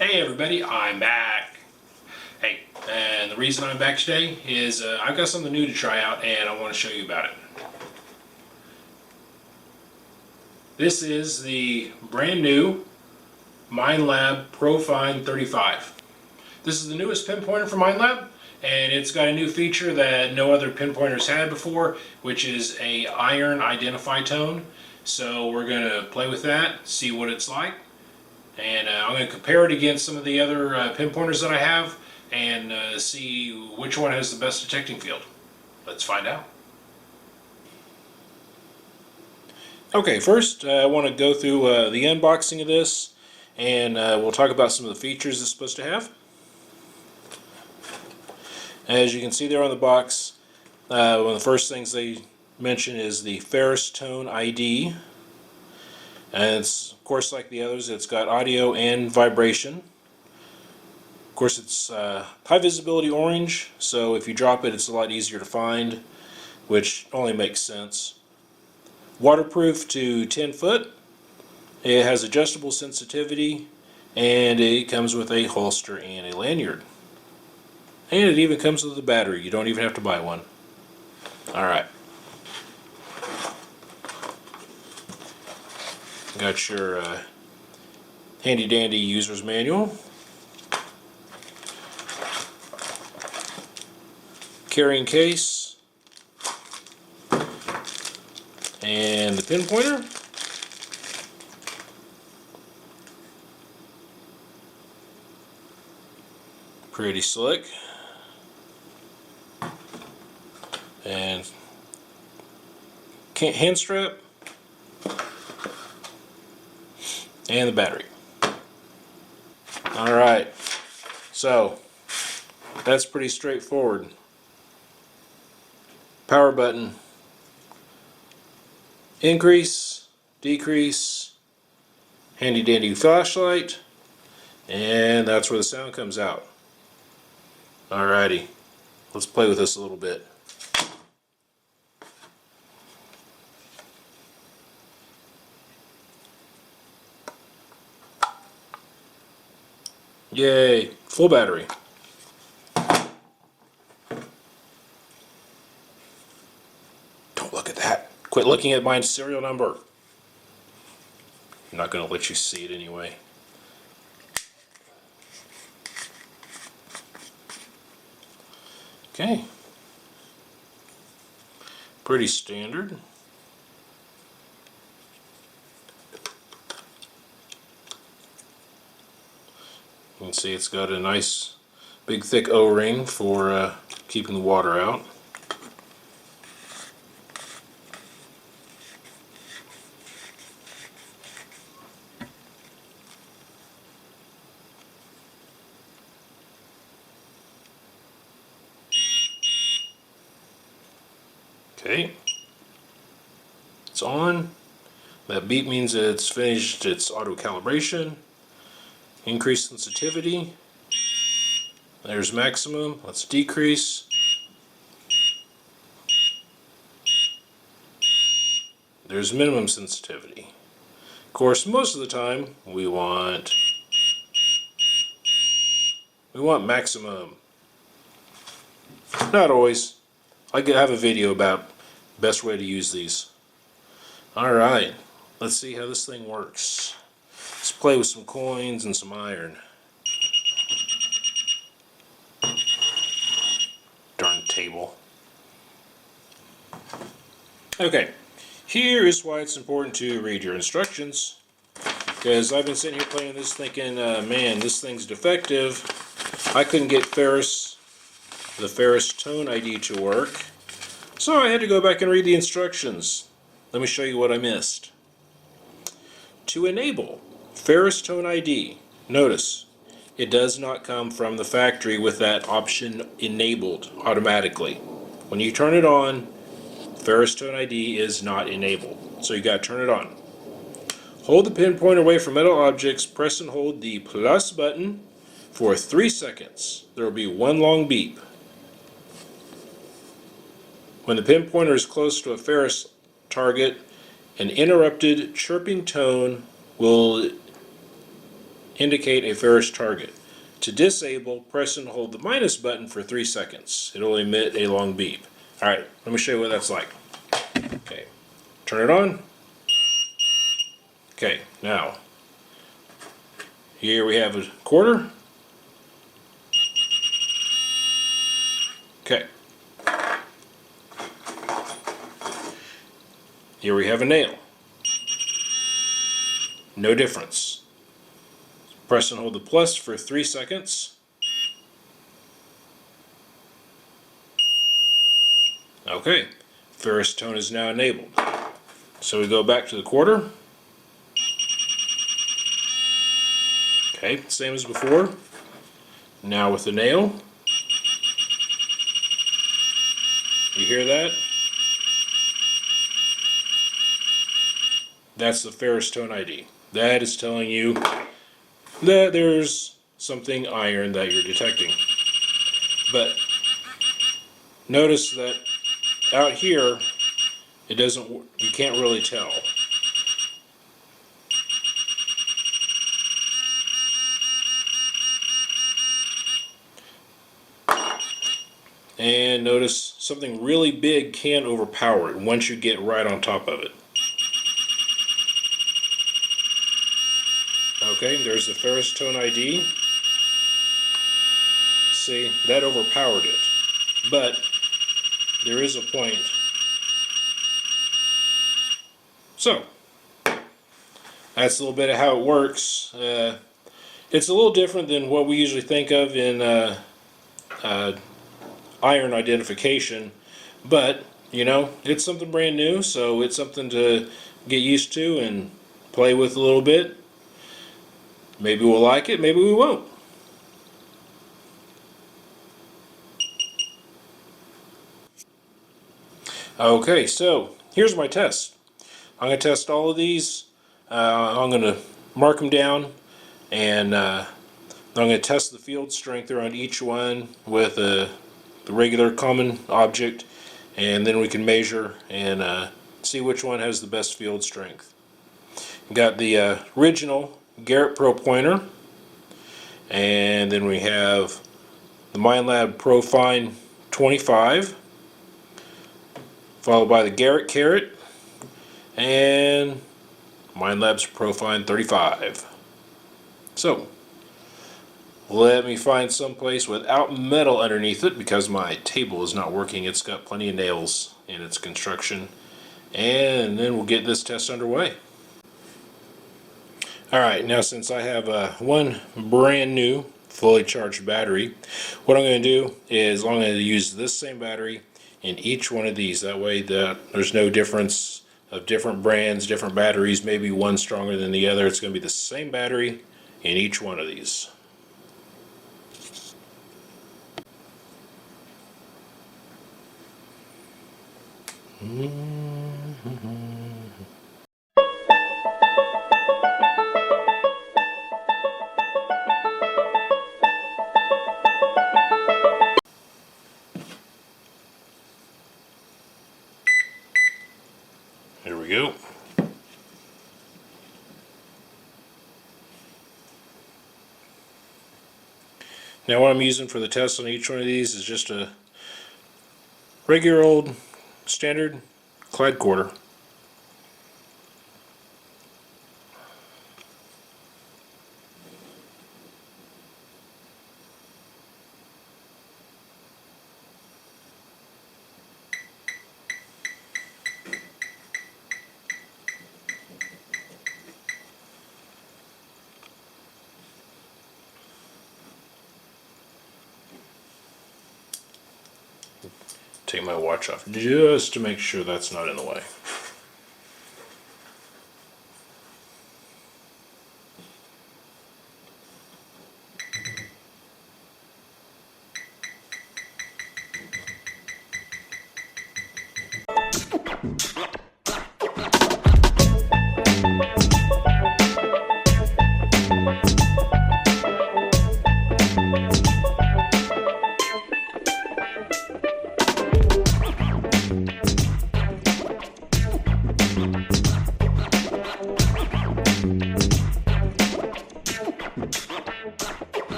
Hey everybody, I'm back. Hey, and the reason I'm back today is I've got something new to try out and I want to show you about it. This is the brand new Minelab Pro-Find 35. This is the newest pinpointer from Minelab, and it's got a new feature that no other pinpointers had before, which is a iron identify tone. So we're going to play with that, see what it's like. And I'm going to compare it against some of the other pinpointers that I have and see which one has the best detecting field. Let's find out. Okay, first I want to go through the unboxing of this, and we'll talk about some of the features it's supposed to have. As you can see there on the box, one of the first things they mention is the Ferrous Tone ID. And it's, of course, like the others, it's got audio and vibration. Of course, it's high visibility orange, so if you drop it, it's a lot easier to find, which only makes sense. Waterproof to 10 foot. It has adjustable sensitivity, and it comes with a holster and a lanyard. And it even comes with a battery. You don't even have to buy one. Alright. Got your handy dandy user's manual, carrying case, and the pinpointer. Pretty slick. And hand strap. And the battery. Alright, so that's pretty straightforward. Power button, increase, decrease, handy dandy flashlight, and that's where the sound comes out. Alrighty, let's play with this a little bit. Yay, full battery. Don't look at that. Quit looking at my serial number. I'm not going to let you see it anyway. Okay. Pretty standard. You can see it's got a nice big thick O-ring for keeping the water out. Okay, it's on. That beep means it's finished its auto calibration. Increase sensitivity. There's maximum. Let's decrease. There's minimum sensitivity. Of course, most of the time we want maximum. Not always. I have a video about the best way to use these. Alright, let's see how this thing works. Let's play with some coins and some iron. Darn table. Okay, here is why it's important to read your instructions. Because I've been sitting here playing this thinking, man, this thing's defective. I couldn't get the Ferrous Tone ID to work. So I had to go back and read the instructions. Let me show you what I missed. To enable Ferrous Tone ID, notice it does not come from the factory with that option enabled automatically. When you turn it on, Ferrous Tone ID is not enabled, so you got to turn it on. Hold the pinpointer away from metal objects, press and hold the plus button for 3 seconds. There will be one long beep. When the pinpointer is close to a ferrous target, an interrupted chirping tone will indicate a ferrous target. To disable, press and hold the minus button for 3 seconds. It will emit a long beep. Alright, let me show you what that's like. Okay, turn it on. Okay, now, here we have a quarter. Okay. Here we have a nail. No difference. Press and hold the plus for 3 seconds. Okay, Ferrous Tone is now enabled. So we go back to the quarter. Okay, same as before. Now with the nail. You hear that? That's the Ferrous Tone ID. That is telling you that there's something iron that you're detecting. But notice that out here, it doesn't, you can't really tell. And notice something really big can overpower it once you get right on top of it. Okay, there's the Ferrous Tone ID. See, that overpowered it. But there is a point. So, that's a little bit of how it works. It's a little different than what we usually think of in iron identification, but you know, it's something brand new, so it's something to get used to and play with a little bit. Maybe we'll like it, maybe we won't. Okay, so here's my test. I'm going to test all of these. I'm going to mark them down, and I'm going to test the field strength around each one with the regular common object, and then we can measure and see which one has the best field strength. Got the original Garrett Pro pointer, and then we have the Minelab Pro-Find 25, followed by the Garrett Carrot, and Minelab's Pro-Find 35. So, let me find some place without metal underneath it, because my table is not working. It's got plenty of nails in its construction. And then we'll get this test underway. Alright, now since I have one brand new fully charged battery, what I'm going to do is I'm going to use this same battery in each one of these. That way there's no difference of different brands, different batteries, maybe one stronger than the other. It's going to be the same battery in each one of these. Here we go. Now what I'm using for the test on each one of these is just a regular old standard clad quarter. Take my watch off just to make sure that's not in the way.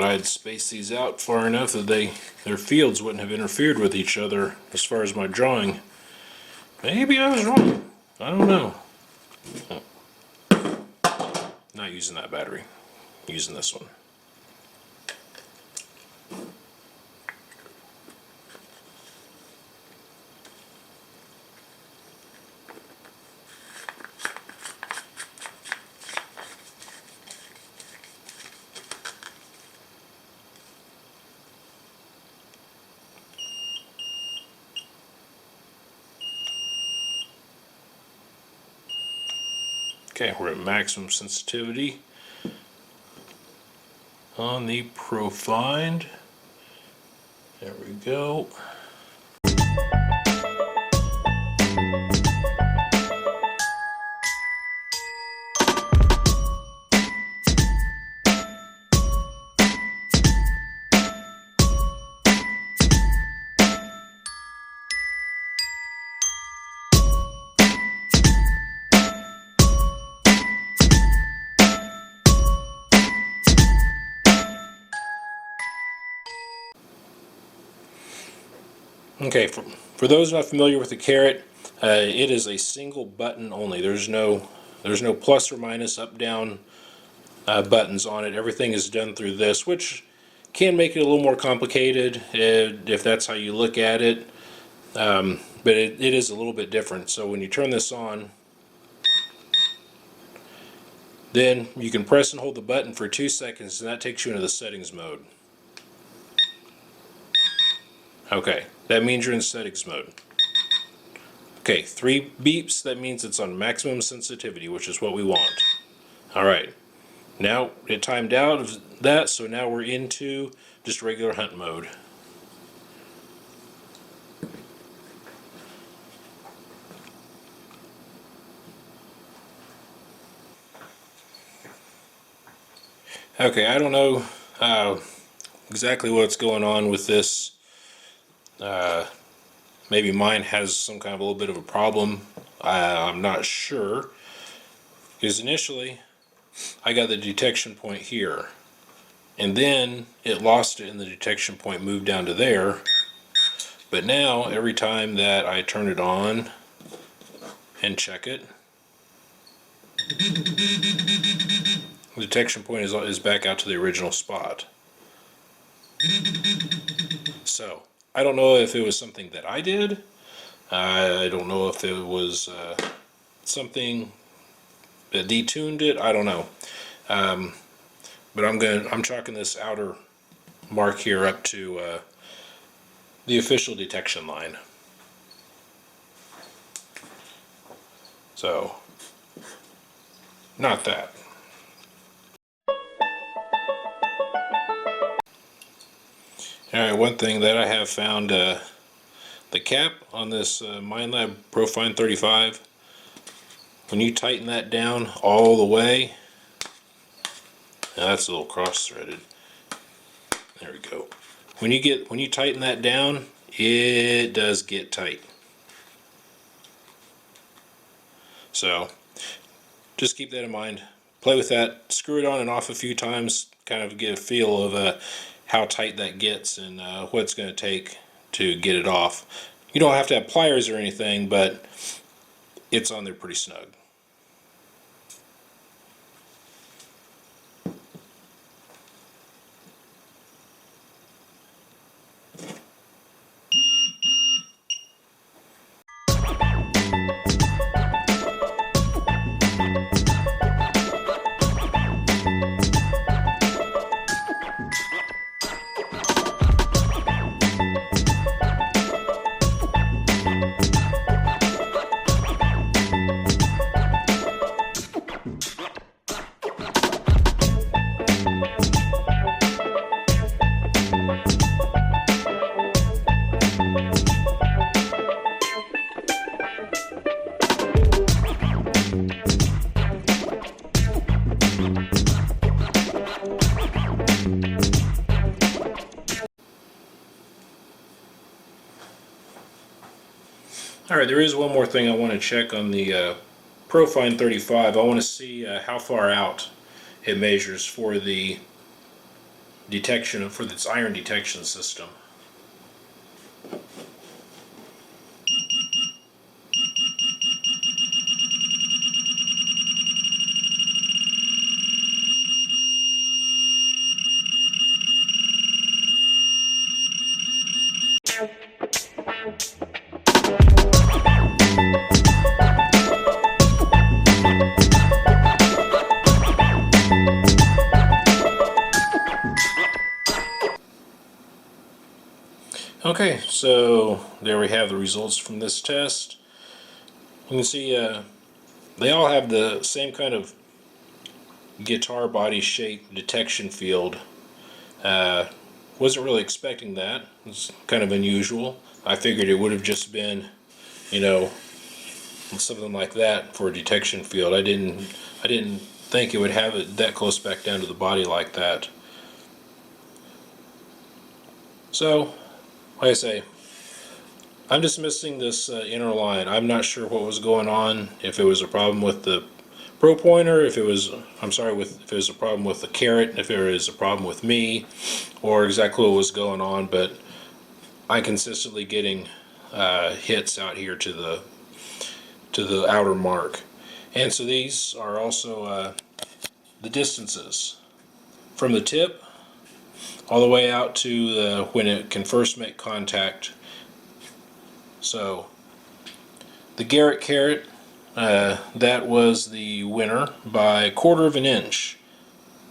I'd spaced these out far enough that their fields wouldn't have interfered with each other as far as my drawing. Maybe I was wrong. I don't know. Not using that battery. Using this one. Okay, we're at maximum sensitivity on the Pro-Find. There we go. Okay, for those not familiar with the carrot, it is a single button only. There's no plus or minus, up, down buttons on it. Everything is done through this, which can make it a little more complicated if that's how you look at it. But it is a little bit different. So when you turn this on, then you can press and hold the button for 2 seconds, and that takes you into the settings mode. Okay, that means you're in settings mode. Okay, 3 beeps, that means it's on maximum sensitivity, which is what we want. Alright, now it timed out of that, so now we're into just regular hunt mode. Okay, I don't know exactly what's going on with this. Maybe mine has some kind of a little bit of a problem. I'm not sure. Because initially, I got the detection point here. And then it lost it and the detection point moved down to there. But now, every time that I turn it on and check it, the detection point is back out to the original spot. So, I don't know if it was something that I did. I don't know if it was something that detuned it. I don't know. But I'm chalking this outer mark here up to the official detection line. So, not that. Alright, one thing that I have found, the cap on this Minelab Pro-Find 35, when you tighten that down all the way, now that's a little cross-threaded. There we go. When you tighten that down, it does get tight. So, just keep that in mind. Play with that, screw it on and off a few times, kind of get a feel of how tight that gets and what it's going to take to get it off. You don't have to have pliers or anything, but it's on there pretty snug. Alright, there is one more thing I want to check on the Pro-Find 35. I want to see how far out it measures for the detection for its iron detection system. Okay, so there we have the results from this test. You can see they all have the same kind of guitar body shape detection field. Wasn't really expecting that. It's kind of unusual. I figured it would have just been, you know, something like that for a detection field. I didn't think it would have it that close back down to the body like that. So, like I say, I'm dismissing this inner line. I'm not sure what was going on. If it was a problem with the Pro pointer, if it was, if it was a problem with the carrot, if it was a problem with me, or exactly what was going on. But I'm consistently getting hits out here to the outer mark, and so these are also the distances from the tip all the way out to when it can first make contact. So the Garrett carrot, that was the winner by 1/4 of an inch.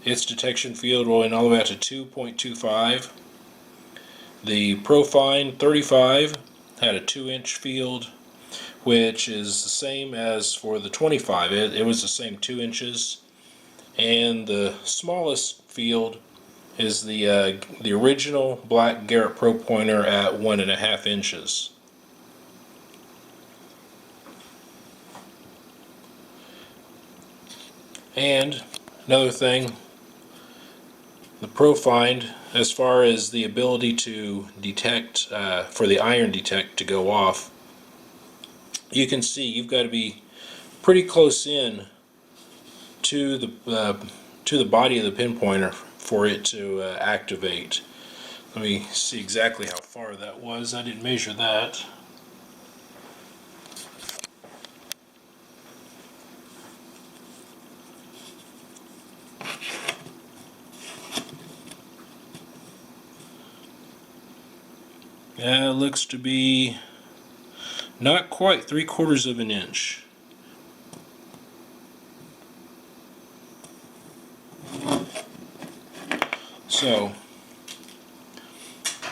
Its detection field rolling all the way out to 2.25. The Pro-Find 35 had a 2-inch field, which is the same as for the 25. It was the same 2 inches. And the smallest field is the original black Garrett Pro pointer at 1.5 inches. And another thing, the Pro-Find, as far as the ability to detect, for the iron detect to go off, you can see you've got to be pretty close in to the body of the pinpointer for it to activate. Let me see exactly how far that was. I didn't measure that. Yeah, it looks to be not quite 3/4 of an inch. So,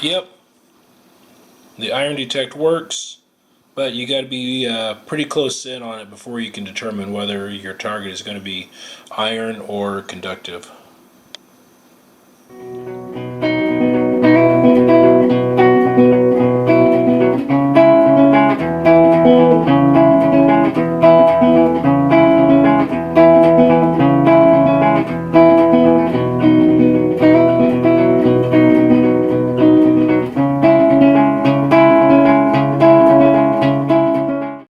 yep, the iron detect works, but you got to be pretty close in on it before you can determine whether your target is going to be iron or conductive.